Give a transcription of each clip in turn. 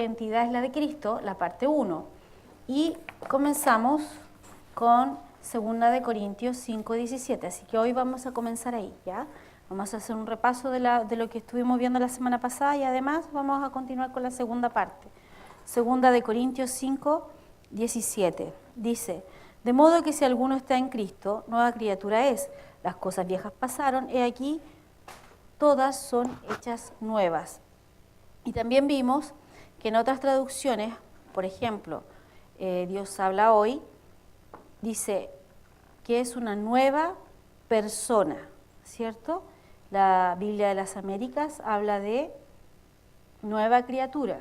identidad es la de Cristo, la parte 1. Y comenzamos con 2 de Corintios 5:17. Así que hoy vamos a comenzar ahí, ¿ya? Vamos a hacer un repaso de lo que estuvimos viendo la semana pasada y además vamos a continuar con la segunda parte. 2 de Corintios 5:17. Dice: de modo que si alguno está en Cristo, nueva criatura es. Las cosas viejas pasaron, he aquí, todas son hechas nuevas. Y también vimos que en otras traducciones, por ejemplo, Dios habla hoy, dice que es una nueva persona, ¿cierto? La Biblia de las Américas habla de nueva criatura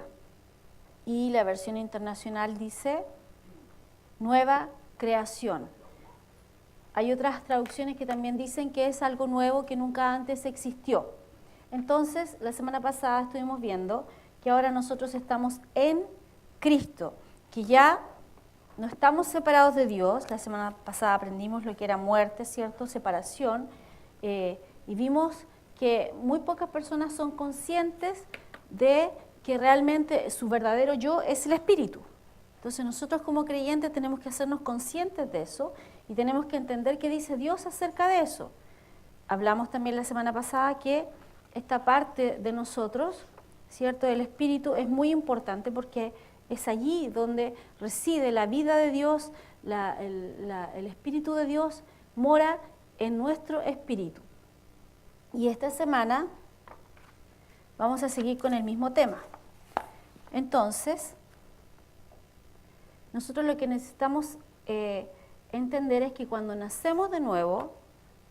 y la versión internacional dice nueva creación. Hay otras traducciones que también dicen que es algo nuevo que nunca antes existió. Entonces, la semana pasada estuvimos viendo que ahora nosotros estamos en Cristo, que ya no estamos separados de Dios. La semana pasada aprendimos lo que era muerte, ¿cierto? Separación. Y vimos que muy pocas personas son conscientes de que realmente su verdadero yo es el Espíritu. Entonces nosotros como creyentes tenemos que hacernos conscientes de eso y tenemos que entender qué dice Dios acerca de eso. Hablamos también la semana pasada que esta parte de nosotros, ¿cierto? El Espíritu es muy importante porque es allí donde reside la vida de Dios, el Espíritu de Dios mora en nuestro espíritu. Y esta semana vamos a seguir con el mismo tema. Entonces, nosotros lo que necesitamos entender es que cuando nacemos de nuevo,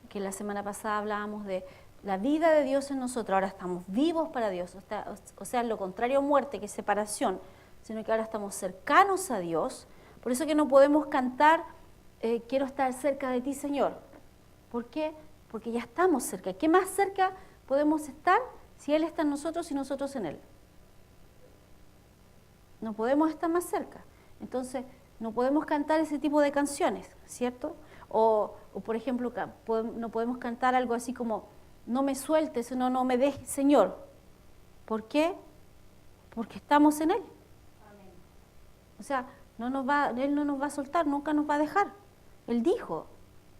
que la semana pasada hablábamos de la vida de Dios en nosotros, ahora estamos vivos para Dios, o sea, lo contrario a muerte, que es separación, sino que ahora estamos cercanos a Dios. Por eso que no podemos cantar, quiero estar cerca de ti, Señor. ¿Por qué? Porque ya estamos cerca. ¿Qué más cerca podemos estar si Él está en nosotros y nosotros en Él? No podemos estar más cerca. Entonces, no podemos cantar ese tipo de canciones, ¿cierto? O por ejemplo, no podemos cantar algo así como, no me sueltes, no me dejes, Señor. ¿Por qué? Porque estamos en Él. Amén. O sea, Él no nos va a soltar, nunca nos va a dejar.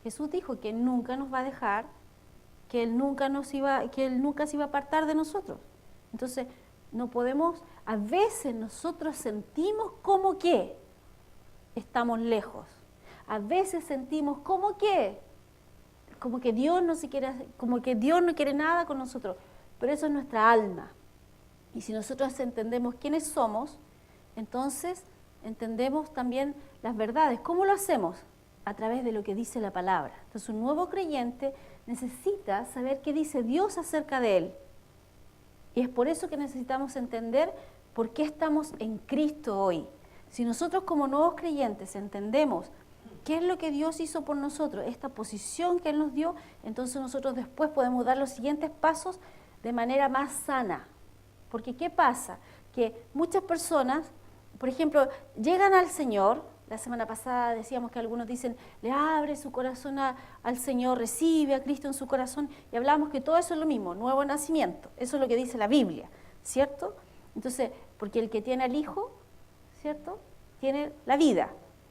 Jesús dijo que nunca nos va a dejar, que Él nunca se iba a apartar de nosotros. Entonces, no podemos, a veces nosotros sentimos como que estamos lejos. A veces sentimos como que Dios como que Dios no quiere nada con nosotros, pero eso es nuestra alma. Y si nosotros entendemos quiénes somos, entonces entendemos también las verdades. ¿Cómo lo hacemos? A través de lo que dice la palabra. Entonces un nuevo creyente necesita saber qué dice Dios acerca de él. Y es por eso que necesitamos entender por qué estamos en Cristo hoy. Si nosotros como nuevos creyentes entendemos qué es lo que Dios hizo por nosotros, esta posición que Él nos dio, entonces nosotros después podemos dar los siguientes pasos de manera más sana. Porque ¿qué pasa? Que muchas personas, por ejemplo, llegan al Señor. La semana pasada decíamos que algunos dicen, le abre su corazón al Señor, recibe a Cristo en su corazón, y hablábamos que todo eso es lo mismo, nuevo nacimiento. Eso es lo que dice la Biblia, ¿cierto? Entonces, porque el que tiene al Hijo, ¿cierto?, tiene la vida.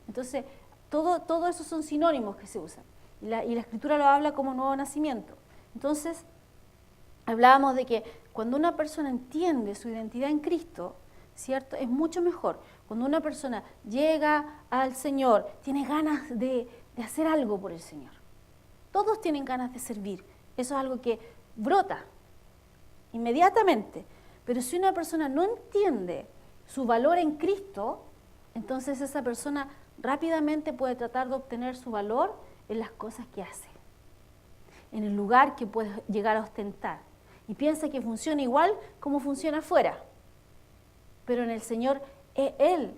Entonces, todo eso son sinónimos que se usan. Y la Escritura lo habla como nuevo nacimiento. Entonces, hablábamos de que cuando una persona entiende su identidad en Cristo, ¿cierto?, es mucho mejor. Cuando una persona llega al Señor, tiene ganas de hacer algo por el Señor. Todos tienen ganas de servir. Eso es algo que brota inmediatamente. Pero si una persona no entiende su valor en Cristo, entonces esa persona rápidamente puede tratar de obtener su valor en las cosas que hace, en el lugar que puede llegar a ostentar. Y piensa que funciona igual como funciona afuera. Pero en el Señor, Él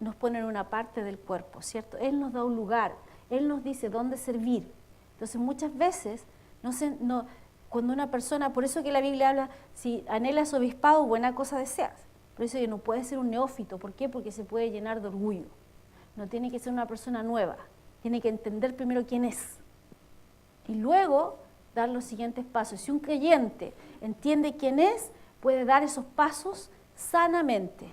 nos pone en una parte del cuerpo, ¿cierto? Él nos da un lugar, Él nos dice dónde servir. Entonces muchas veces, cuando una persona, por eso que la Biblia habla, si anhelas obispado, buena cosa deseas. Por eso que no puede ser un neófito. ¿Por qué? Porque se puede llenar de orgullo. No tiene que ser una persona nueva. Tiene que entender primero quién es. Y luego dar los siguientes pasos. Si un creyente entiende quién es, puede dar esos pasos sanamente.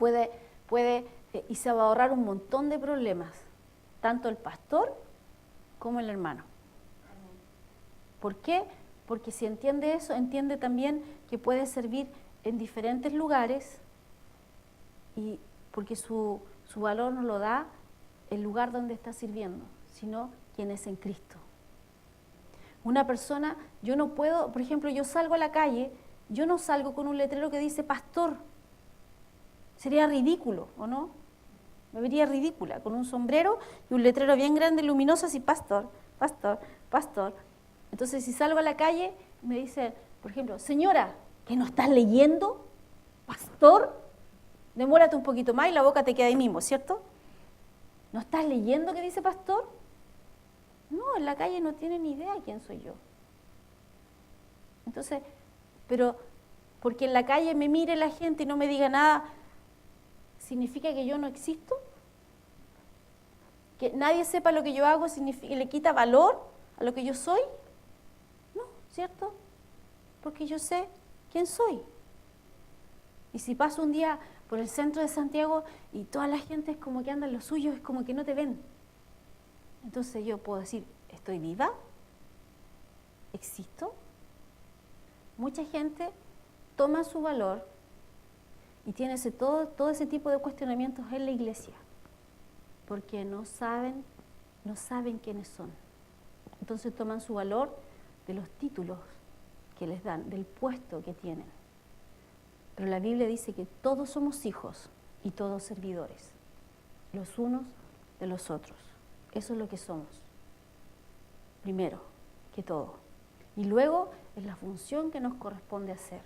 y se va a ahorrar un montón de problemas, tanto el pastor como el hermano. ¿Por qué? Porque si entiende eso, entiende también que puede servir en diferentes lugares, y porque su valor no lo da el lugar donde está sirviendo, sino quien es en Cristo. Una persona, yo no puedo, por ejemplo, yo salgo a la calle, yo no salgo con un letrero que dice pastor. Sería ridículo, ¿o no? Me vería ridícula, con un sombrero y un letrero bien grande, luminoso, así, pastor, pastor, pastor. Entonces, si salgo a la calle, me dicen, por ejemplo, señora, ¿que no estás leyendo? ¿Pastor? Demórate un poquito más y la boca te queda ahí mismo, ¿cierto? ¿No estás leyendo qué dice pastor? No, en la calle no tiene ni idea quién soy yo. Entonces, pero porque en la calle me mire la gente y no me diga nada, ¿significa que yo no existo? ¿Que nadie sepa lo que yo hago le quita valor a lo que yo soy? No, ¿cierto? Porque yo sé quién soy. Y si paso un día por el centro de Santiago y toda la gente es como que anda en lo suyo, es como que no te ven. Entonces yo puedo decir, ¿estoy viva? ¿Existo? Mucha gente toma su valor y tiene todo ese tipo de cuestionamientos en la iglesia, porque no saben quiénes son. Entonces toman su valor de los títulos que les dan, del puesto que tienen. Pero la Biblia dice que todos somos hijos y todos servidores, los unos de los otros. Eso es lo que somos, primero que todo. Y luego es la función que nos corresponde hacer.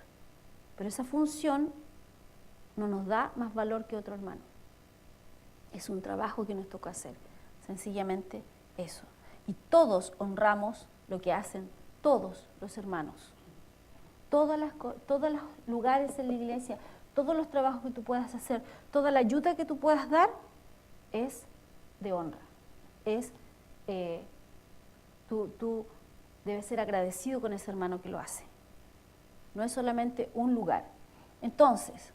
Pero esa función no nos da más valor que otro hermano. Es un trabajo que nos toca hacer, sencillamente eso. Y todos honramos lo que hacen todos los hermanos. Todos los lugares en la iglesia, todos los trabajos que tú puedas hacer, toda la ayuda que tú puedas dar, es de honra. Tú debes ser agradecido con ese hermano que lo hace. No es solamente un lugar. Entonces,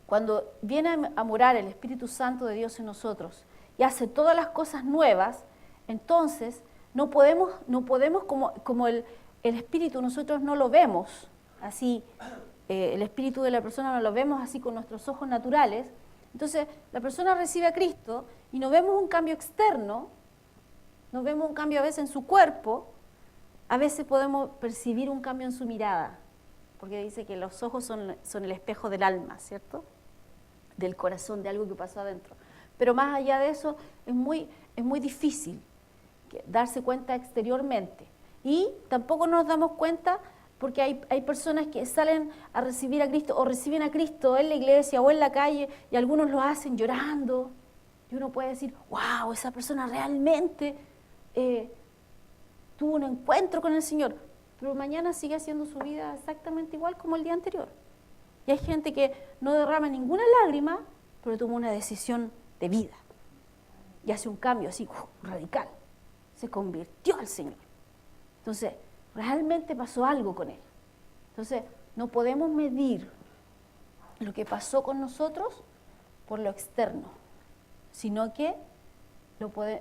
cuando viene a morar el Espíritu Santo de Dios en nosotros y hace todas las cosas nuevas, entonces no podemos como el Espíritu nosotros no lo vemos así, el Espíritu de la persona no lo vemos así con nuestros ojos naturales. Entonces la persona recibe a Cristo y no vemos un cambio externo, no vemos un cambio a veces en su cuerpo, a veces podemos percibir un cambio en su mirada, porque dice que los ojos son el espejo del alma, ¿cierto? Del corazón, de algo que pasó adentro. Pero más allá de eso, es muy difícil darse cuenta exteriormente. Y tampoco nos damos cuenta porque hay personas que salen a recibir a Cristo o reciben a Cristo en la iglesia o en la calle y algunos lo hacen llorando. Y uno puede decir, wow, esa persona realmente tuvo un encuentro con el Señor. Pero mañana sigue haciendo su vida exactamente igual como el día anterior. Y hay gente que no derrama ninguna lágrima, pero toma una decisión de vida. Y hace un cambio así, radical. Se convirtió al Señor. Entonces, realmente pasó algo con él. Entonces, no podemos medir lo que pasó con nosotros por lo externo, sino que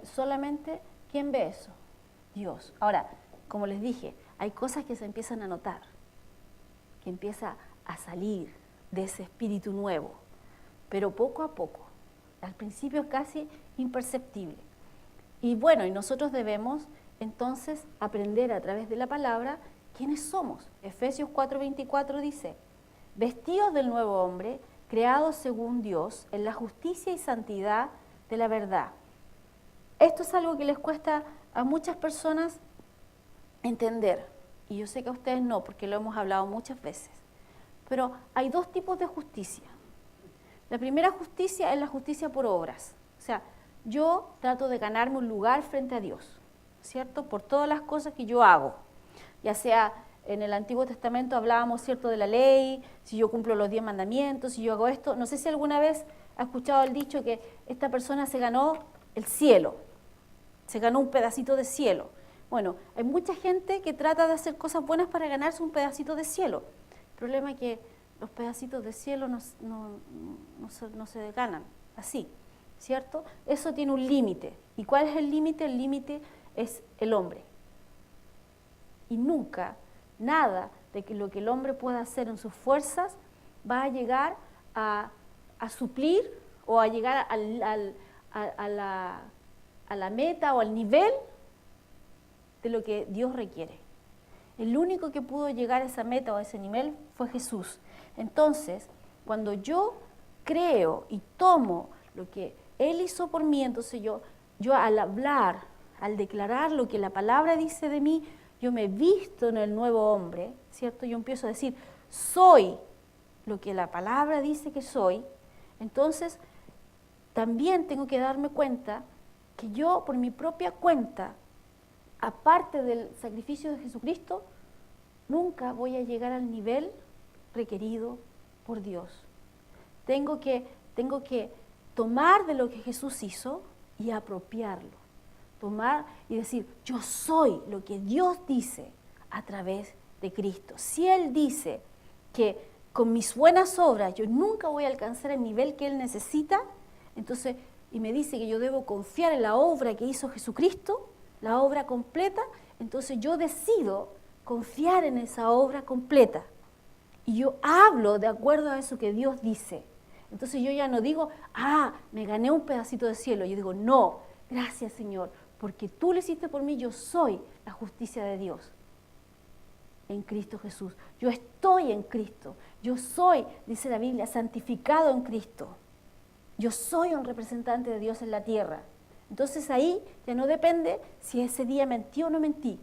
solamente, ¿quién ve eso? Dios. Ahora, como les dije, hay cosas que se empiezan a notar, que empieza a salir de ese espíritu nuevo, pero poco a poco. Al principio es casi imperceptible. Y bueno, y nosotros debemos entonces aprender a través de la palabra quiénes somos. Efesios 4:24 dice, vestidos del nuevo hombre, creados según Dios, en la justicia y santidad de la verdad. Esto es algo que les cuesta a muchas personas entender, y yo sé que a ustedes no, porque lo hemos hablado muchas veces. Pero hay dos tipos de justicia. La primera justicia es la justicia por obras. O sea, yo trato de ganarme un lugar frente a Dios, ¿cierto? Por todas las cosas que yo hago. Ya sea en el Antiguo Testamento hablábamos, ¿cierto?, de la ley, si yo cumplo los 10 mandamientos, si yo hago esto. No sé si alguna vez ha escuchado el dicho que esta persona se ganó el cielo, se ganó un pedacito de cielo. Bueno, hay mucha gente que trata de hacer cosas buenas para ganarse un pedacito de cielo. El problema es que los pedacitos de cielo no se ganan así, ¿cierto? Eso tiene un límite. ¿Y cuál es el límite? El límite es el hombre. Y nunca, nada de que lo que el hombre pueda hacer en sus fuerzas va a llegar a suplir o a llegar a la meta o al nivel de lo que Dios requiere. El único que pudo llegar a esa meta o a ese nivel fue Jesús. Entonces, cuando yo creo y tomo lo que Él hizo por mí, entonces yo al hablar, al declarar lo que la palabra dice de mí, yo me visto en el nuevo hombre, ¿cierto? Yo empiezo a decir, soy lo que la palabra dice que soy. Entonces, también tengo que darme cuenta que yo, por mi propia cuenta, aparte del sacrificio de Jesucristo, nunca voy a llegar al nivel requerido por Dios. Tengo que tomar de lo que Jesús hizo y apropiarlo. Tomar y decir, yo soy lo que Dios dice a través de Cristo. Si Él dice que con mis buenas obras yo nunca voy a alcanzar el nivel que Él necesita, entonces, y me dice que yo debo confiar en la obra que hizo Jesucristo, la obra completa, entonces yo decido confiar en esa obra completa. Y yo hablo de acuerdo a eso que Dios dice. Entonces yo ya no digo, me gané un pedacito de cielo. Yo digo, no, gracias Señor, porque tú lo hiciste por mí, yo soy la justicia de Dios en Cristo Jesús. Yo estoy en Cristo. Yo soy, dice la Biblia, santificado en Cristo. Yo soy un representante de Dios en la tierra. Entonces ahí ya no depende si ese día mentí o no mentí.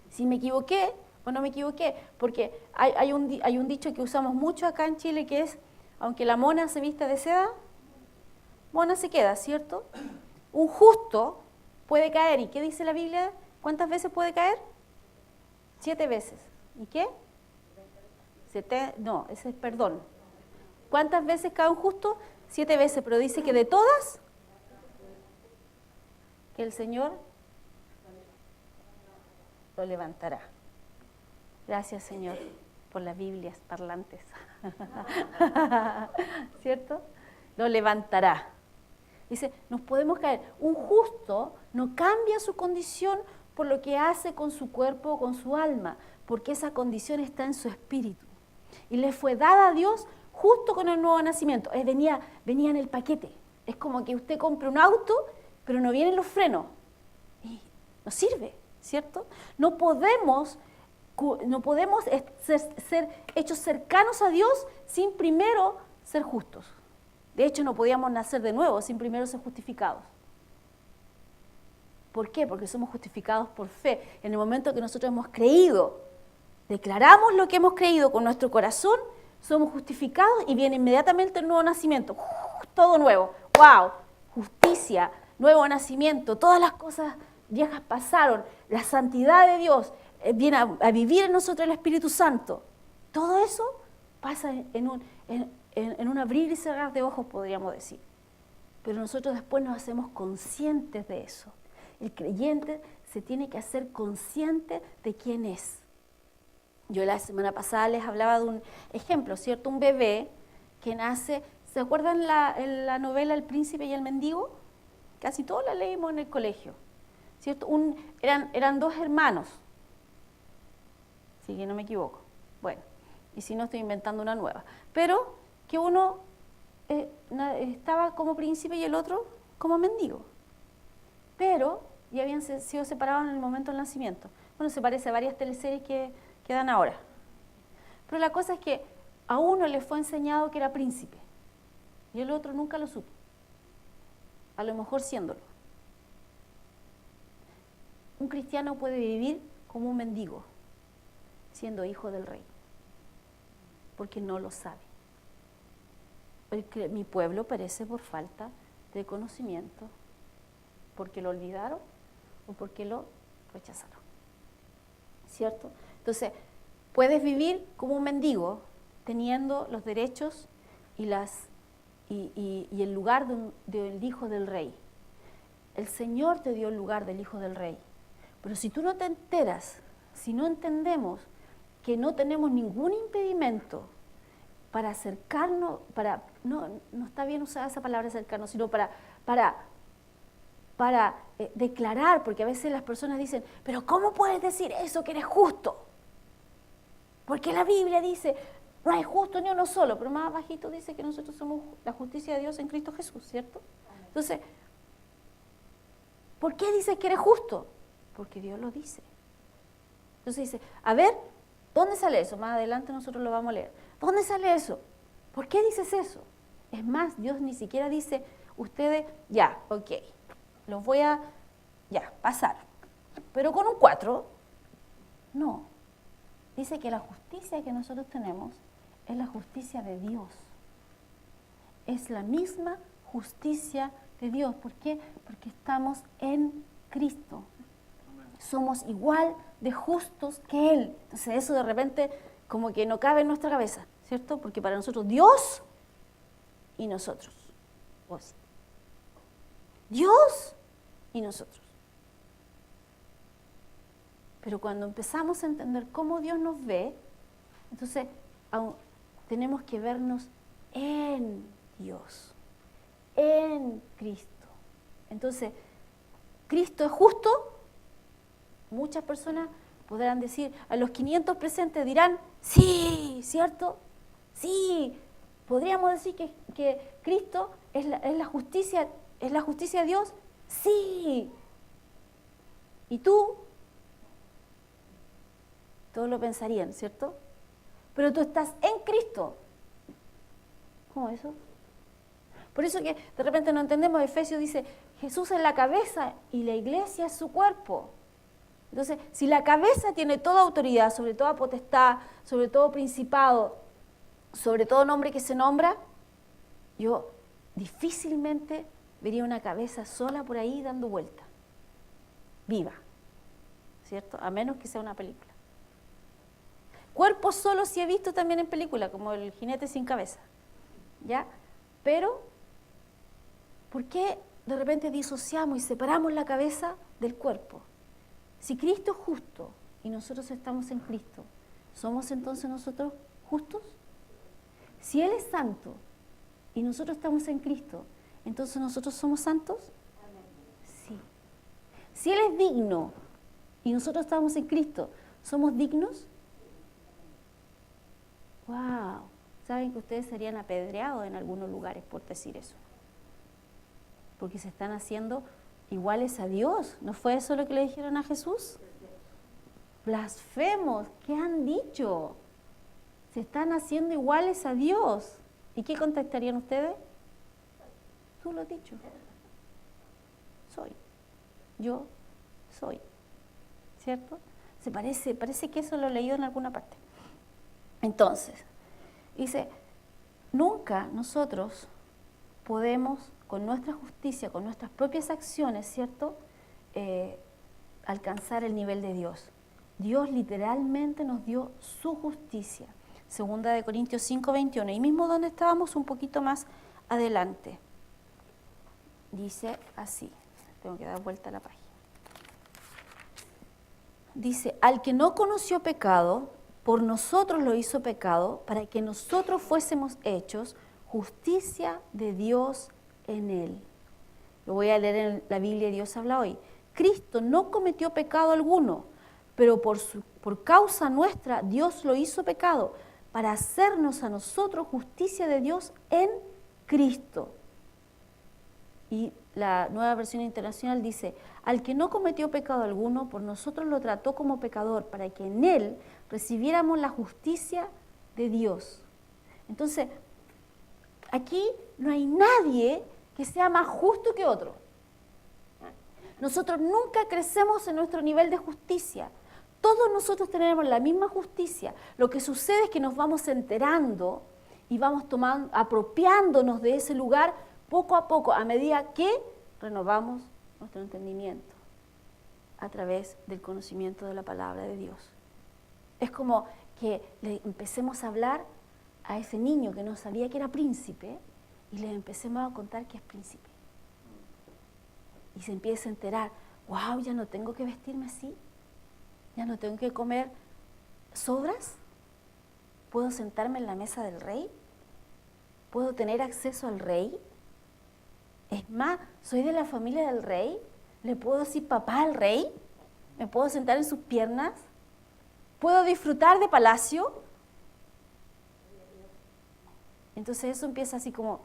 Si me equivoqué o no me equivoqué. Porque hay un dicho que usamos mucho acá en Chile que es, aunque la mona se vista de seda, mona se queda, ¿cierto? Un justo puede caer. ¿Y qué dice la Biblia? ¿Cuántas veces puede caer? 7 veces. ¿Y qué? No, ese es perdón. ¿Cuántas veces cae un justo? 7 veces, pero dice que de todas, que el Señor lo levantará. Gracias, Señor, por las Biblias parlantes. ¿Cierto? Lo levantará. Dice, nos podemos caer. Un justo no cambia su condición por lo que hace con su cuerpo o con su alma, porque esa condición está en su espíritu. Y le fue dada a Dios justo con el nuevo nacimiento. Venía en el paquete. Es como que usted compre un auto, pero no vienen los frenos. Y no sirve, ¿cierto? No podemos ser hechos cercanos a Dios sin primero ser justos. De hecho, no podíamos nacer de nuevo sin primero ser justificados. ¿Por qué? Porque somos justificados por fe. En el momento que nosotros hemos creído, declaramos lo que hemos creído con nuestro corazón, somos justificados y viene inmediatamente el nuevo nacimiento. Todo nuevo. ¡Wow! Justicia, nuevo nacimiento, todas las cosas viejas pasaron. La santidad de Dios viene a vivir en nosotros el Espíritu Santo. Todo eso pasa en un abrir y cerrar de ojos, podríamos decir. Pero nosotros después nos hacemos conscientes de eso. El creyente se tiene que hacer consciente de quién es. Yo la semana pasada les hablaba de un ejemplo, ¿cierto? Un bebé que nace, ¿se acuerdan en la novela El Príncipe y el Mendigo? Casi todos la leímos en el colegio, ¿cierto? Eran 2 hermanos, si que no me equivoco. Bueno, y si no estoy inventando una nueva. Pero que uno estaba como príncipe y el otro como mendigo. Pero ya habían sido separados en el momento del nacimiento. Bueno, se parece a varias teleseries que dan ahora. Pero la cosa es que a uno le fue enseñado que era príncipe y el otro nunca lo supo. A lo mejor siéndolo. Un cristiano puede vivir como un mendigo, siendo hijo del rey, porque no lo sabe. Mi pueblo perece por falta de conocimiento, porque lo olvidaron o porque lo rechazaron. ¿Cierto? Entonces, puedes vivir como un mendigo teniendo los derechos y el lugar del hijo del rey. El Señor te dio el lugar del hijo del rey. Pero si tú no te enteras, si no entendemos que no tenemos ningún impedimento para acercarnos, no está bien usar esa palabra acercarnos, sino para declarar, porque a veces las personas dicen, pero ¿cómo puedes decir eso que eres justo? Porque la Biblia dice, no hay justo ni uno solo, pero más bajito dice que nosotros somos la justicia de Dios en Cristo Jesús, ¿cierto? Entonces, ¿por qué dices que eres justo? Porque Dios lo dice. Entonces dice, a ver, ¿dónde sale eso? Más adelante nosotros lo vamos a leer. ¿Dónde sale eso? ¿Por qué dices eso? Es más, Dios ni siquiera dice, ustedes, ya, ok, los voy a, ya, pasar. Pero con un 4, no. Dice que la justicia que nosotros tenemos es la justicia de Dios. Es la misma justicia de Dios. ¿Por qué? Porque estamos en Cristo. Somos igual de justos que Él. Entonces eso de repente como que no cabe en nuestra cabeza, ¿cierto? Porque para nosotros Dios y nosotros. Vos. Dios y nosotros. Pero cuando empezamos a entender cómo Dios nos ve, entonces tenemos que vernos en Dios, en Cristo. Entonces, ¿Cristo es justo? Muchas personas podrán decir, a los 500 presentes dirán, sí, ¿cierto? Sí, podríamos decir que Cristo es la justicia de Dios, sí. ¿Y tú? Todos lo pensarían, ¿cierto? Pero tú estás en Cristo. ¿Cómo eso? Por eso que de repente no entendemos, Efesios dice, Jesús es la cabeza y la iglesia es su cuerpo. Entonces, si la cabeza tiene toda autoridad, sobre toda potestad, sobre todo principado, sobre todo nombre que se nombra, yo difícilmente vería una cabeza sola por ahí dando vuelta, viva, ¿cierto? A menos que sea una película. Cuerpo solo sí he visto también en película, como el jinete sin cabeza, ¿ya? Pero, ¿por qué de repente disociamos y separamos la cabeza del cuerpo? Si Cristo es justo y nosotros estamos en Cristo, ¿somos entonces nosotros justos? Si Él es santo y nosotros estamos en Cristo, ¿entonces nosotros somos santos? Sí. Si Él es digno y nosotros estamos en Cristo, ¿somos dignos? ¡Wow! ¿Saben que ustedes serían apedreados en algunos lugares por decir eso? Porque se están haciendo iguales a Dios. ¿No fue eso lo que le dijeron a Jesús? Blasfemos, ¿qué han dicho? Se están haciendo iguales a Dios. ¿Y qué contestarían ustedes? Tú lo has dicho. Soy. Yo soy. ¿Cierto? Parece que eso lo he leído en alguna parte. Entonces, dice, nunca nosotros podemos, con nuestra justicia, con nuestras propias acciones, ¿cierto?, alcanzar el nivel de Dios. Dios literalmente nos dio su justicia. Segunda de Corintios 5:21, y mismo donde estábamos un poquito más adelante. Dice así, tengo que dar vuelta a la página. Dice, al que no conoció pecado, por nosotros lo hizo pecado, para que nosotros fuésemos hechos justicia de Dios en él. Lo voy a leer en la Biblia, Dios habla hoy. Cristo no cometió pecado alguno, pero por causa nuestra Dios lo hizo pecado, para hacernos a nosotros justicia de Dios en Cristo. Y la Nueva Versión Internacional dice, al que no cometió pecado alguno, por nosotros lo trató como pecador, para que en él recibiéramos la justicia de Dios. Entonces, aquí no hay nadie que sea más justo que otro. Nosotros nunca crecemos en nuestro nivel de justicia. Todos nosotros tenemos la misma justicia. Lo que sucede es que nos vamos enterando y vamos apropiándonos de ese lugar poco a poco, a medida que renovamos nuestro entendimiento a través del conocimiento de la palabra de Dios. Es como que le empecemos a hablar a ese niño que no sabía que era príncipe y le empecemos a contar que es príncipe. Y se empieza a enterar, wow, ya no tengo que vestirme así, ya no tengo que comer sobras, ¿Puedo sentarme en la mesa del rey? ¿Puedo tener acceso al rey? Es más, ¿soy de la familia del rey? ¿Le puedo decir papá al rey? ¿Me puedo sentar en sus piernas? ¿Puedo disfrutar de palacio? Entonces eso empieza así como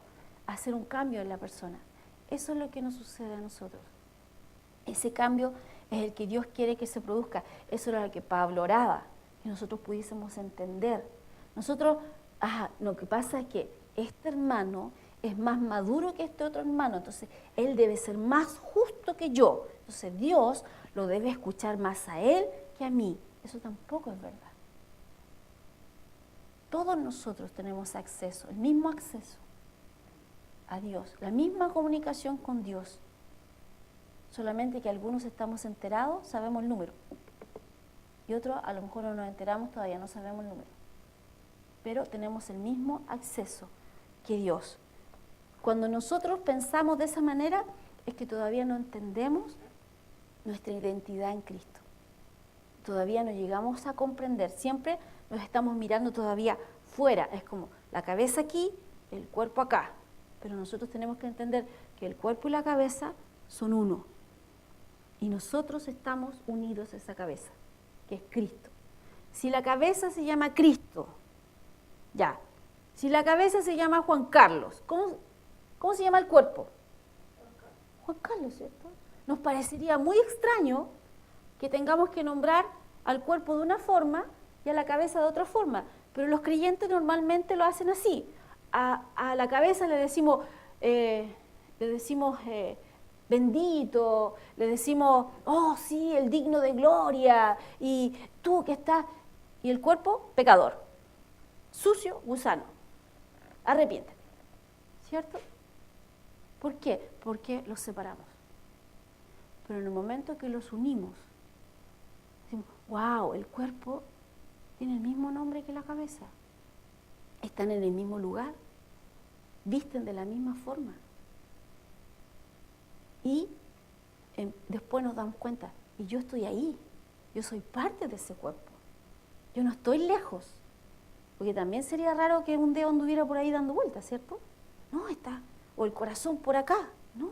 a hacer un cambio en la persona. Eso es lo que nos sucede a nosotros. Ese cambio es el que Dios quiere que se produzca. Eso era lo que Pablo oraba, que nosotros pudiésemos entender. Nosotros, lo que pasa es que este hermano es más maduro que este otro hermano, entonces él debe ser más justo que yo. Entonces Dios lo debe escuchar más a él que a mí. Eso tampoco es verdad. Todos nosotros tenemos acceso, el mismo acceso a Dios, la misma comunicación con Dios. Solamente que algunos estamos enterados, sabemos el número. Y otros a lo mejor no nos enteramos, todavía no sabemos el número. Pero tenemos el mismo acceso que Dios. Cuando nosotros pensamos de esa manera, es que todavía no entendemos nuestra identidad en Cristo. Todavía no llegamos a comprender. Siempre nos estamos mirando todavía fuera. Es como la cabeza aquí, el cuerpo acá. Pero nosotros tenemos que entender que el cuerpo y la cabeza son uno. Y nosotros estamos unidos a esa cabeza, que es Cristo. Si la cabeza se llama Cristo, ya. Si la cabeza se llama Juan Carlos, ¿cómo se llama el cuerpo? Juan Carlos, ¿cierto? Nos parecería muy extraño que tengamos que nombrar al cuerpo de una forma y a la cabeza de otra forma. Pero los creyentes normalmente lo hacen así. A la cabeza le decimos bendito, le decimos, oh sí, el digno de gloria, y tú que estás, y el cuerpo, pecador, sucio, gusano, arrepiéntete, ¿cierto? ¿Por qué? Porque los separamos. Pero en el momento que los unimos, decimos, wow, el cuerpo tiene el mismo nombre que la cabeza, están en el mismo lugar, visten de la misma forma. Y después nos damos cuenta, y yo estoy ahí, yo soy parte de ese cuerpo, yo no estoy lejos, porque también sería raro que un dedo anduviera por ahí dando vueltas, ¿cierto? No, está, o el corazón por acá, no,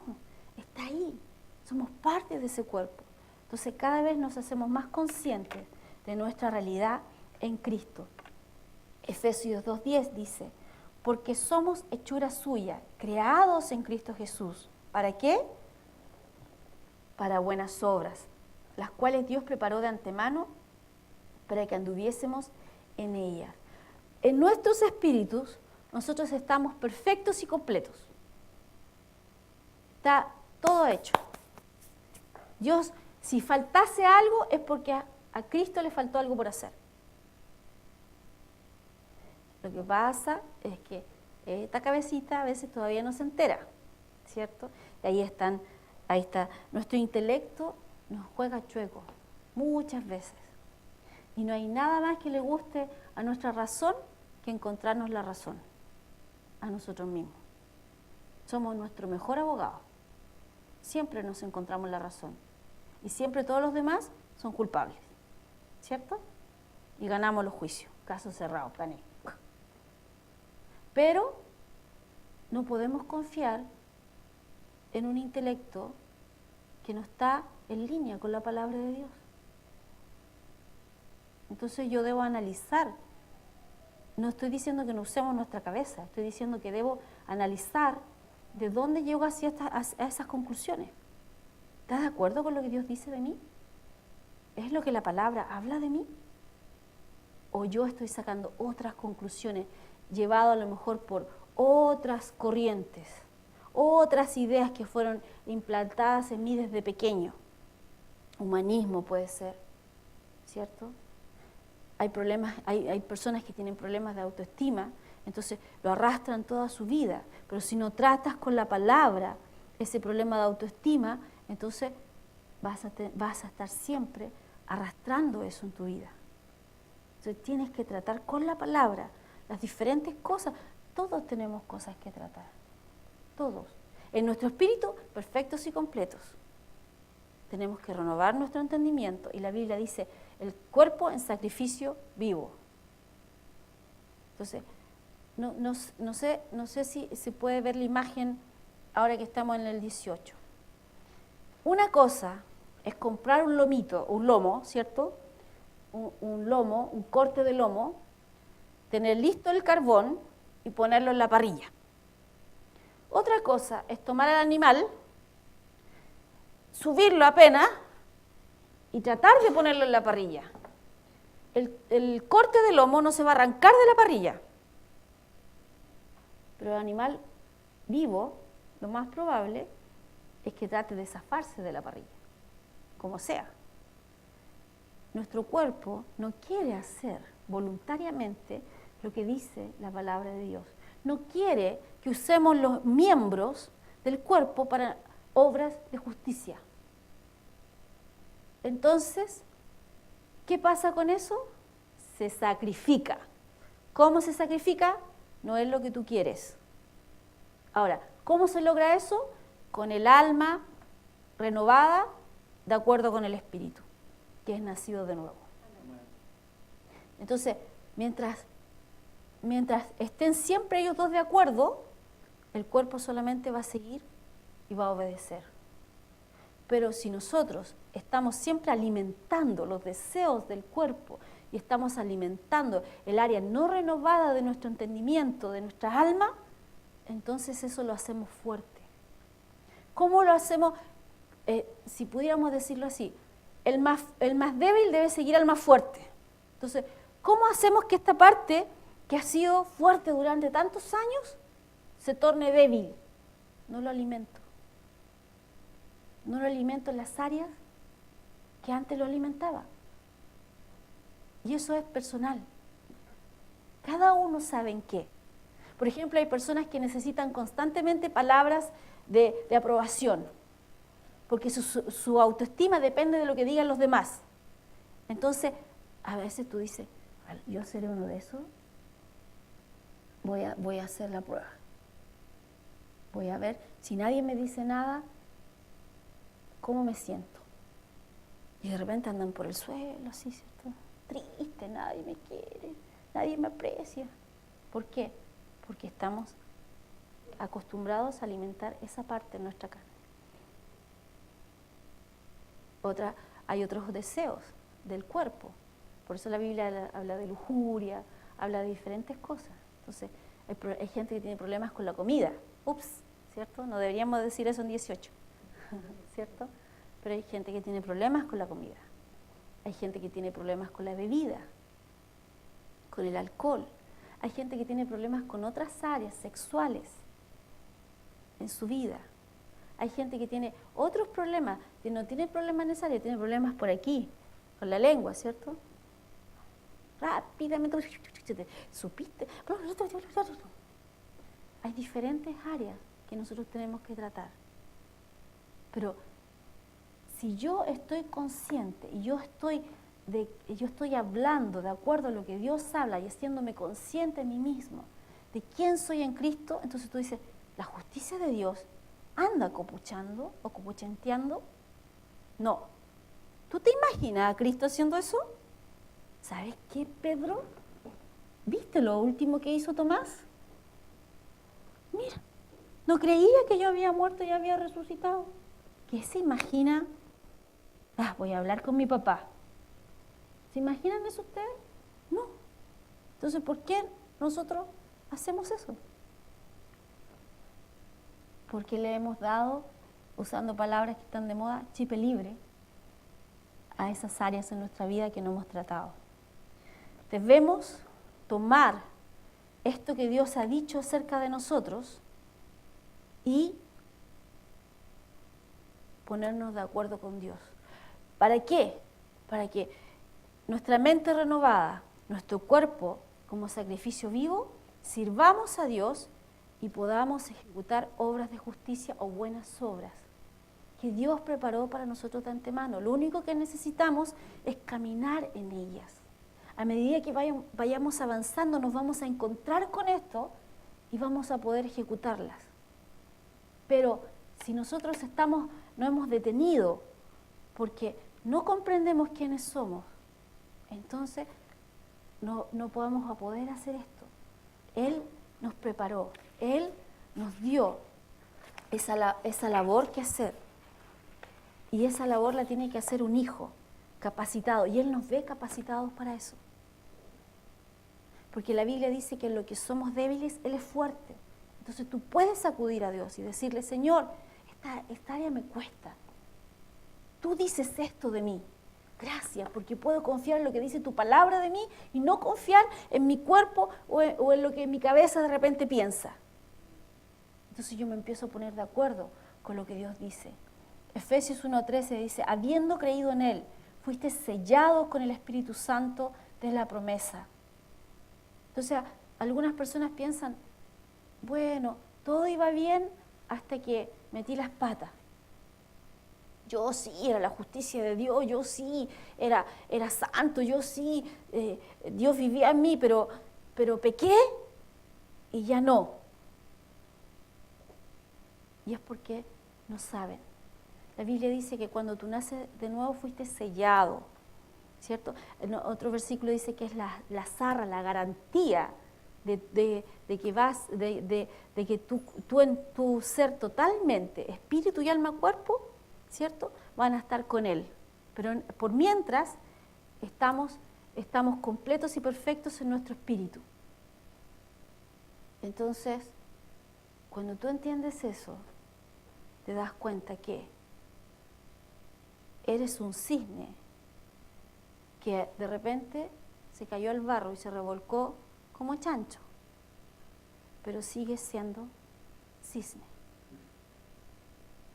está ahí, somos parte de ese cuerpo. Entonces cada vez nos hacemos más conscientes de nuestra realidad en Cristo. Efesios 2:10 dice, porque somos hechura suya, creados en Cristo Jesús. ¿Para qué? Para buenas obras, las cuales Dios preparó de antemano para que anduviésemos en ellas. En nuestros espíritus, nosotros estamos perfectos y completos. Está todo hecho. Dios, si faltase algo, es porque a Cristo le faltó algo por hacer. Lo que pasa es que esta cabecita a veces todavía no se entera, ¿cierto? Y ahí está, nuestro intelecto nos juega chueco, muchas veces. Y no hay nada más que le guste a nuestra razón que encontrarnos la razón, a nosotros mismos. Somos nuestro mejor abogado. Siempre nos encontramos la razón. Y siempre todos los demás son culpables, ¿cierto? Y ganamos los juicios. Caso cerrado, gané. Pero no podemos confiar en un intelecto que no está en línea con la palabra de Dios. Entonces yo debo analizar. No estoy diciendo que no usemos nuestra cabeza, estoy diciendo que debo analizar de dónde llego a esas conclusiones. ¿Estás de acuerdo con lo que Dios dice de mí? ¿Es lo que la palabra habla de mí? ¿O yo estoy sacando otras conclusiones, llevado a lo mejor por otras corrientes, otras ideas que fueron implantadas en mí desde pequeño? Humanismo puede ser, ¿cierto? Hay problemas, hay personas que tienen problemas de autoestima, entonces lo arrastran toda su vida. Pero si no tratas con la palabra ese problema de autoestima, entonces vas a estar siempre arrastrando eso en tu vida. Entonces tienes que tratar con la palabra las diferentes cosas. Todos tenemos cosas que tratar, todos. En nuestro espíritu, perfectos y completos. Tenemos que renovar nuestro entendimiento. Y la Biblia dice, el cuerpo en sacrificio vivo. Entonces, no sé si se puede ver la imagen ahora que estamos en el 18. Una cosa es comprar un lomo, ¿cierto? Un lomo, un corte de lomo, tener listo el carbón y ponerlo en la parrilla. Otra cosa es tomar al animal, subirlo apenas y tratar de ponerlo en la parrilla. El corte de lomo no se va a arrancar de la parrilla, pero el animal vivo, lo más probable es que trate de zafarse de la parrilla, como sea. Nuestro cuerpo no quiere hacer voluntariamente lo que dice la palabra de Dios. No quiere que usemos los miembros del cuerpo para obras de justicia. Entonces, ¿qué pasa con eso? Se sacrifica. ¿Cómo se sacrifica? No es lo que tú quieres. Ahora, ¿cómo se logra eso? Con el alma renovada de acuerdo con el Espíritu, que es nacido de nuevo. Entonces, mientras estén siempre ellos dos de acuerdo, el cuerpo solamente va a seguir y va a obedecer. Pero si nosotros estamos siempre alimentando los deseos del cuerpo y estamos alimentando el área no renovada de nuestro entendimiento, de nuestra alma, entonces eso lo hacemos fuerte. ¿Cómo lo hacemos? Si pudiéramos decirlo así, el más débil debe seguir al más fuerte. Entonces, ¿cómo hacemos que esta parte que ha sido fuerte durante tantos años se torne débil? No lo alimento. No lo alimento en las áreas que antes lo alimentaba. Y eso es personal. Cada uno sabe en qué. Por ejemplo, hay personas que necesitan constantemente palabras de aprobación, porque su autoestima depende de lo que digan los demás. Entonces, a veces tú dices, yo seré uno de esos, voy a hacer la prueba. Voy a ver, si nadie me dice nada, ¿cómo me siento? Y de repente andan por el suelo, así, ¿cierto? Triste, nadie me quiere, nadie me aprecia. ¿Por qué? Porque estamos acostumbrados a alimentar esa parte de nuestra carne. Hay otros deseos del cuerpo. Por eso la Biblia habla de lujuria, habla de diferentes cosas. Entonces, hay gente que tiene problemas con la comida. Ups, ¿cierto? No deberíamos decir eso en 18, ¿cierto? Pero hay gente que tiene problemas con la comida. Hay gente que tiene problemas con la bebida, con el alcohol. Hay gente que tiene problemas con otras áreas sexuales en su vida. Hay gente que tiene otros problemas, que no tiene problemas en esa área, tiene problemas por aquí, con la lengua, ¿cierto? Rápidamente, supiste. Hay diferentes áreas que nosotros tenemos que tratar. Pero si yo estoy consciente y yo estoy hablando de acuerdo a lo que Dios habla y haciéndome consciente de mí mismo, de quién soy en Cristo, entonces tú dices, la justicia de Dios anda copuchando o copuchenteando. No. ¿Tú te imaginas a Cristo haciendo eso? ¿Sabes qué, Pedro? ¿Viste lo último que hizo Tomás? Mira, no creía que yo había muerto y había resucitado. ¿Qué se imagina? Voy a hablar con mi papá. ¿Se imaginan eso ustedes? No. Entonces, ¿por qué nosotros hacemos eso? Porque le hemos dado, usando palabras que están de moda, chip libre a esas áreas en nuestra vida que no hemos tratado. Debemos tomar esto que Dios ha dicho acerca de nosotros y ponernos de acuerdo con Dios. ¿Para qué? Para que nuestra mente renovada, nuestro cuerpo como sacrificio vivo, sirvamos a Dios y podamos ejecutar obras de justicia o buenas obras que Dios preparó para nosotros de antemano. Lo único que necesitamos es caminar en ellas. A medida que vayamos avanzando, nos vamos a encontrar con esto y vamos a poder ejecutarlas. Pero si nosotros no hemos detenido porque no comprendemos quiénes somos, entonces no vamos a poder hacer esto. Él nos preparó, Él nos dio esa labor que hacer. Y esa labor la tiene que hacer un hijo capacitado. Y Él nos ve capacitados para eso. Porque la Biblia dice que en lo que somos débiles, Él es fuerte. Entonces tú puedes acudir a Dios y decirle, Señor, esta área me cuesta. Tú dices esto de mí. Gracias, porque puedo confiar en lo que dice tu palabra de mí y no confiar en mi cuerpo o en lo que mi cabeza de repente piensa. Entonces yo me empiezo a poner de acuerdo con lo que Dios dice. Efesios 1:13 dice, habiendo creído en Él, fuiste sellados con el Espíritu Santo de la promesa. Entonces, algunas personas piensan, bueno, todo iba bien hasta que metí las patas. Yo sí era la justicia de Dios, yo sí era santo, yo sí, Dios vivía en mí, pero pequé y ya no. Y es porque no saben. La Biblia dice que cuando tú naces de nuevo fuiste sellado, ¿cierto? En otro versículo dice que es la zarra, la garantía de que tú en tu ser totalmente, espíritu y alma, cuerpo, ¿cierto? Van a estar con Él. Pero por mientras estamos completos y perfectos en nuestro espíritu. Entonces, cuando tú entiendes eso, te das cuenta que eres un cisne que de repente se cayó al barro y se revolcó como chancho, pero sigues siendo cisne,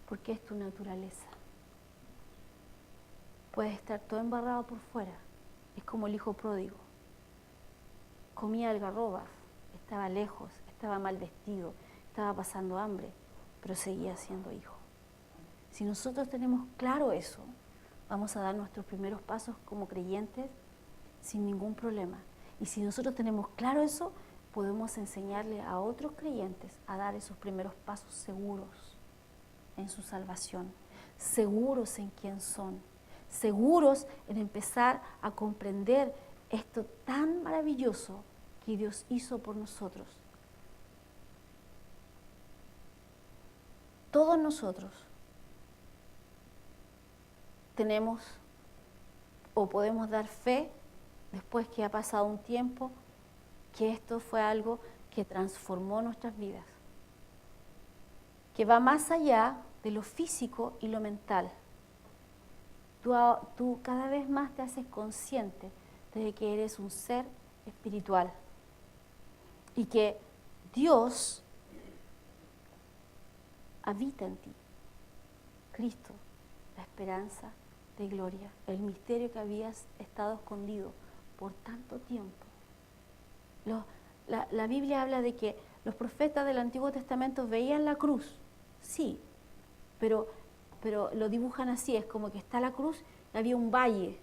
porque es tu naturaleza. Puedes estar todo embarrado por fuera, es como el hijo pródigo. Comía algarrobas, estaba lejos, estaba mal vestido, estaba pasando hambre, pero seguía siendo hijo. Si nosotros tenemos claro eso, vamos a dar nuestros primeros pasos como creyentes sin ningún problema. Y si nosotros tenemos claro eso, podemos enseñarle a otros creyentes a dar esos primeros pasos seguros en su salvación, seguros en quién son, seguros en empezar a comprender esto tan maravilloso que Dios hizo por nosotros. Todos nosotros tenemos o podemos dar fe después que ha pasado un tiempo que esto fue algo que transformó nuestras vidas, que va más allá de lo físico y lo mental. Tú cada vez más te haces consciente de que eres un ser espiritual y que Dios habita en ti. Cristo, la esperanza de gloria, el misterio que habías estado escondido por tanto tiempo. La Biblia habla de que los profetas del Antiguo Testamento veían la cruz, sí, pero lo dibujan así, es como que está la cruz y había un valle,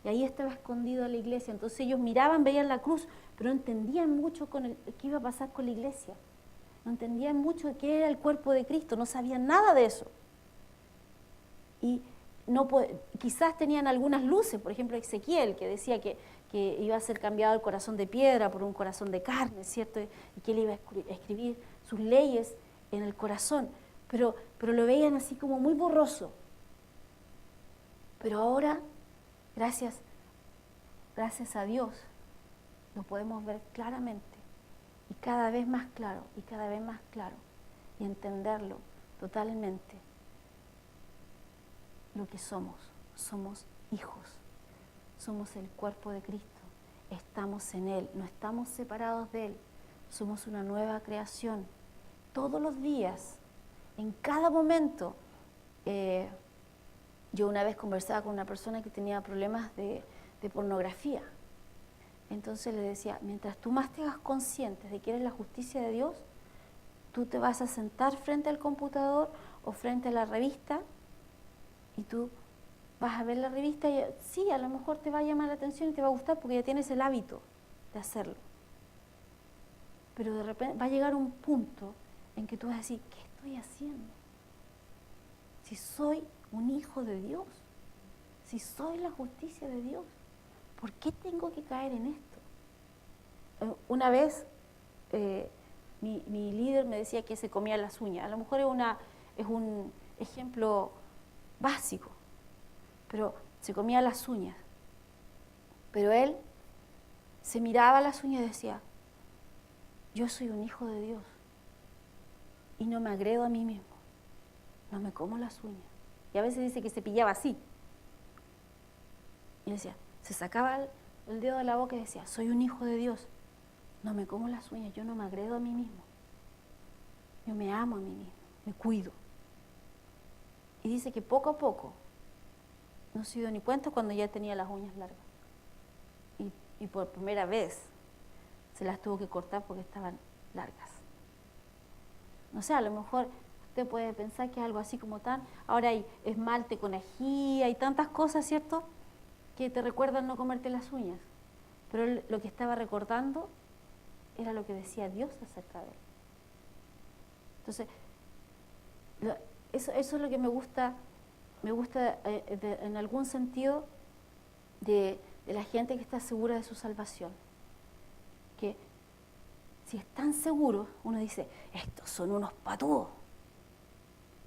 y ahí estaba escondida la iglesia. Entonces ellos miraban, veían la cruz, pero no entendían mucho qué iba a pasar con la iglesia, no entendían mucho de qué era el cuerpo de Cristo, no sabían nada de eso. Y quizás tenían algunas luces, por ejemplo Ezequiel, que decía que iba a ser cambiado el corazón de piedra por un corazón de carne, ¿cierto? Y que él iba a escribir sus leyes en el corazón, pero lo veían así como muy borroso. Pero ahora, gracias a Dios, lo podemos ver claramente, y cada vez más claro, y cada vez más claro, y entenderlo totalmente. Lo que somos hijos, somos el cuerpo de Cristo, estamos en Él, no estamos separados de Él, somos una nueva creación. Todos los días, en cada momento. Yo una vez conversaba con una persona que tenía problemas de pornografía. Entonces le decía, mientras tú más te hagas consciente de que eres la justicia de Dios, tú te vas a sentar frente al computador o frente a la revista y tú vas a ver la revista y sí, a lo mejor te va a llamar la atención y te va a gustar porque ya tienes el hábito de hacerlo. Pero de repente va a llegar un punto en que tú vas a decir, ¿qué estoy haciendo? Si soy un hijo de Dios, si soy la justicia de Dios, ¿por qué tengo que caer en esto? Una vez mi líder me decía que se comía las uñas. A lo mejor es un ejemplo básico, pero se comía las uñas. Pero él se miraba las uñas y decía, yo soy un hijo de Dios y no me agredo a mí mismo, no me como las uñas. Y a veces dice que se pillaba así. Y decía, se sacaba el dedo de la boca y decía, soy un hijo de Dios, no me como las uñas, yo no me agredo a mí mismo. Yo me amo a mí mismo, me cuido. Y dice que poco a poco, no se dio ni cuenta cuando ya tenía las uñas largas. Y por primera vez se las tuvo que cortar porque estaban largas. No sé, a lo mejor usted puede pensar que es algo así como tan... Ahora hay esmalte con ají, hay tantas cosas, ¿cierto?, que te recuerdan no comerte las uñas. Pero él, lo que estaba recordando era lo que decía Dios acerca de él. Entonces, eso es lo que me gusta en algún sentido de la gente que está segura de su salvación. Que si están seguros, uno dice, estos son unos patudos.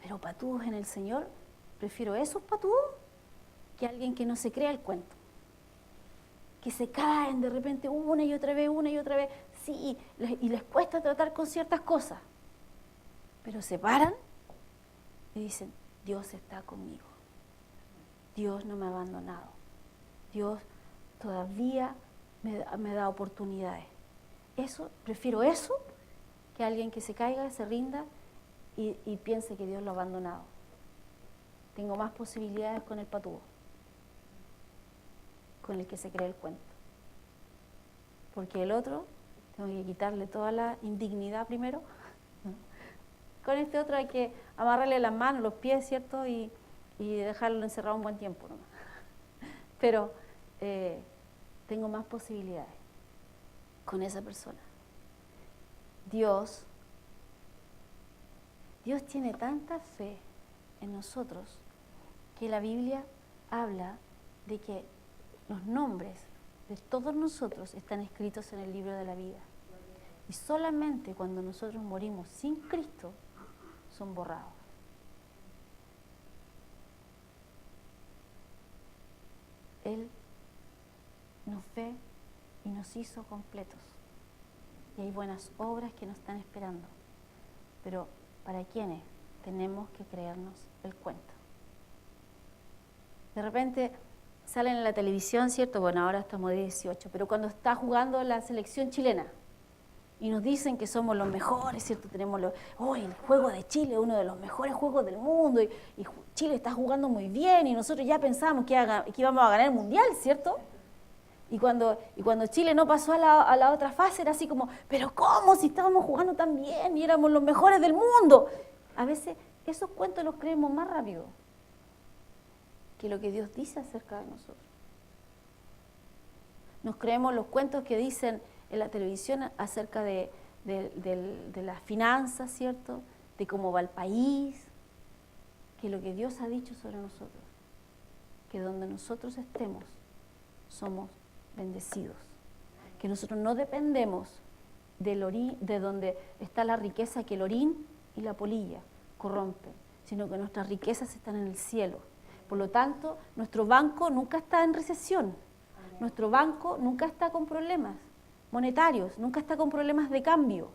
Pero patudos en el Señor, prefiero esos patudos que alguien que no se crea el cuento. Que se caen de repente una y otra vez, sí, y les cuesta tratar con ciertas cosas. Pero se paran y dicen, Dios está conmigo. Dios no me ha abandonado. Dios todavía me da oportunidades. Prefiero eso que alguien que se caiga, se rinda y piense que Dios lo ha abandonado. Tengo más posibilidades con el patúo, con el que se cree el cuento. Porque el otro, tengo que quitarle toda la indignidad primero. Con este otro hay que amarrarle las manos, los pies, ¿cierto? Y dejarlo encerrado un buen tiempo nomás. Pero tengo más posibilidades con esa persona. Dios tiene tanta fe en nosotros que la Biblia habla de que los nombres de todos nosotros están escritos en el libro de la vida. Y solamente cuando nosotros morimos sin Cristo son borrados. Él nos ve y nos hizo completos. Y hay buenas obras que nos están esperando. Pero ¿para quiénes? Tenemos que creernos el cuento. De repente salen en la televisión, ¿cierto? Bueno, ahora estamos de 18, pero cuando está jugando la selección chilena y nos dicen que somos los mejores, ¿cierto? Tenemos el juego de Chile, uno de los mejores juegos del mundo, y Chile está jugando muy bien, y nosotros ya pensábamos que íbamos a ganar el Mundial, ¿cierto? Y cuando Chile no pasó a la otra fase, era así como, ¿pero cómo? Si estábamos jugando tan bien y éramos los mejores del mundo. A veces esos cuentos los creemos más rápido que lo que Dios dice acerca de nosotros. Nos creemos los cuentos que dicen en la televisión acerca de las finanzas, ¿cierto? De cómo va el país, que lo que Dios ha dicho sobre nosotros, que donde nosotros estemos, somos bendecidos, que nosotros no dependemos de donde está la riqueza que el orín y la polilla corrompen, sino que nuestras riquezas están en el cielo. Por lo tanto, nuestro banco nunca está en recesión, nuestro banco nunca está con problemas monetarios, nunca está con problemas de cambio,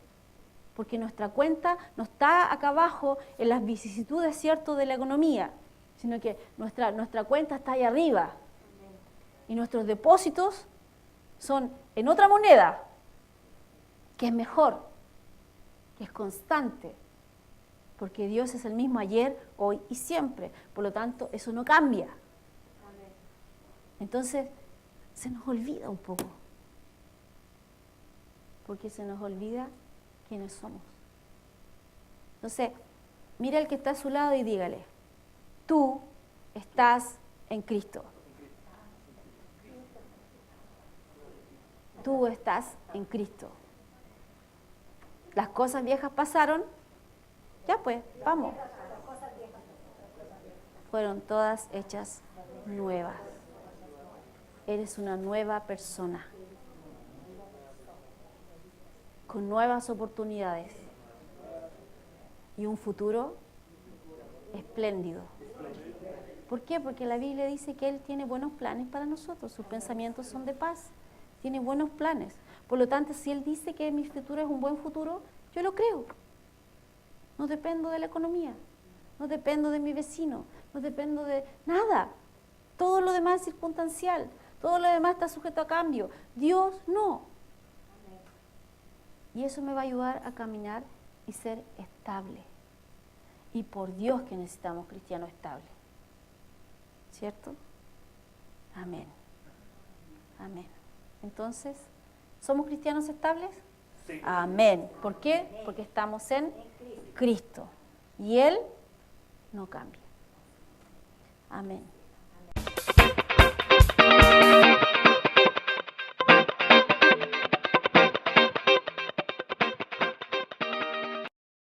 porque nuestra cuenta no está acá abajo en las vicisitudes, ¿cierto?, de la economía, sino que nuestra cuenta está ahí arriba. Y nuestros depósitos son en otra moneda, que es mejor, que es constante, porque Dios es el mismo ayer, hoy y siempre. Por lo tanto, eso no cambia. Entonces, se nos olvida un poco, porque se nos olvida quiénes somos. Entonces, mira al que está a su lado y dígale, tú estás en Cristo. Tú estás en Cristo. Las cosas viejas pasaron, ya pues, vamos. Fueron todas hechas nuevas. Eres una nueva persona. con nuevas oportunidades y un futuro espléndido. ¿Por qué? Porque la Biblia dice que Él tiene buenos planes para nosotros, sus pensamientos son de paz, tiene buenos planes. Por lo tanto, si Él dice que mi futuro es un buen futuro, yo lo creo. No dependo de la economía, no dependo de mi vecino, no dependo de nada. Todo lo demás es circunstancial, todo lo demás está sujeto a cambio. Dios no. Y eso me va a ayudar a caminar y ser estable. Y por Dios que necesitamos cristianos estables. ¿Cierto? Amén. Amén. Entonces, ¿somos cristianos estables? Sí. Amén. ¿Por qué? Porque estamos en Cristo. Y Él no cambia. Amén.